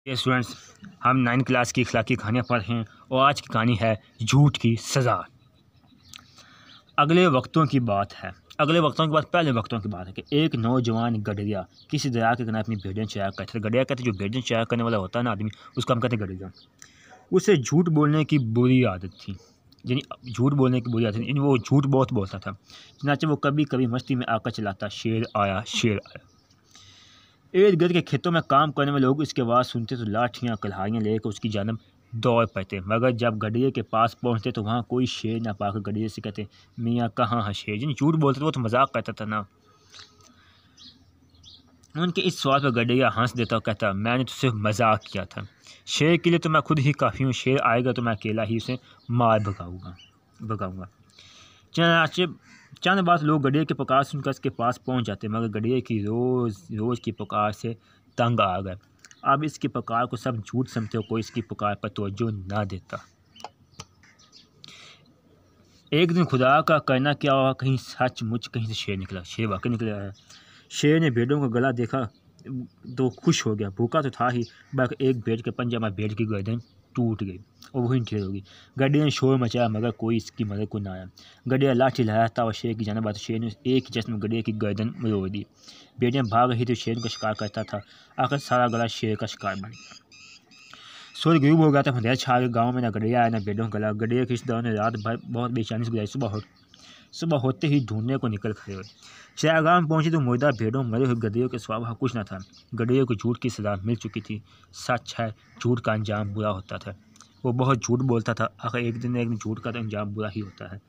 ये स्टूडेंट्स, हम 9 क्लास की इखलाकी कहानियाँ पढ़ रहे हैं और आज की कहानी है झूठ की सज़ा। अगले वक्तों की बात है पहले वक्तों की बात है कि एक नौजवान गडरिया किसी दरिया के किनारे अपनी भेड़ें चराया करता था। गडरिया कहते जो भेड़ें चराया करने वाला होता है ना आदमी, उसको हम कहते हैं गडरिया। उसे झूठ बोलने की बुरी आदत थी, यानी वो झूठ बहुत बोलता था। चनाचे वो कभी कभी मस्ती में आकर चलाता, शेर आया शेर आया। इर्द गिर्द के खेतों में काम करने में लोग इसकी आवाज़ सुनते तो लाठियाँ कल्हारियाँ लेकर उसकी जानब दौड़ पड़ते, मगर जब गडरिये के पास पहुँचते तो वहाँ कोई शेर ना पाकर गडरिये से कहते, मियाँ कहाँ है शेर। जिन झूठ बोलते थे वो तो मजाक करता था ना। उनके इस सवाल पर गडरिया हंस देता और कहता, मैंने तो सिर्फ मजाक किया था। शेर के लिए तो मैं खुद ही काफ़ी हूँ। शेर आएगा तो मैं अकेला ही उसे मार भगाऊँगा। चंद बाद लोग गडरिये की पुकार सुनकर उसके पास पहुंच जाते, मगर गडरिये की रोज़ की पुकार से तंग आ गए। अब इसकी पुकार को सब झूठ समझते हो, कोई इसकी पुकार पर तवज्जो ना देता। एक दिन खुदा का करना क्या हुआ, कहीं सचमुच कहीं से शेर निकला। शेर वाकई निकला है। शेर ने भेड़ों का गला देखा तो खुश हो गया। भूखा तो था ही, बल्कि एक भेड़ के पंजे में भेड़ की गर्दन टूट गई और वहीं ढेर हो गई। गड्ढे ने शोर मचाया, मगर कोई इसकी मदद को ना आया। गड्ढिया लाठी लहराता और शेर की जाने बात, शेर ने एक ही जश्न में गड्ढिया की गर्दन मरोड़ दी। भेड़ियाँ भाग रही तो शेर का शिकार करता था। आखिर सारा गला शेर का शिकार बन गया। सूर्य गरीब हो गया था, अंधेरा छा गया। गाँव में ना गड्ढिया आया ना भेड़ों का गला। गड्ढिया के रिश्तेदारों ने रात भर बहुत बेचैनी से गुजारी। सुबह होते ही ढूंढने को निकल खड़े हुए। चारागाह में पहुंचे तो मुर्दा भेड़ों मरे हुए गधेयों के स्वभाव कुछ न था। गधेयों को झूठ की सजा मिल चुकी थी। सच है, झूठ का अंजाम बुरा होता था। वो बहुत झूठ बोलता था। आखिर एक दिन झूठ का तो अंजाम बुरा ही होता है।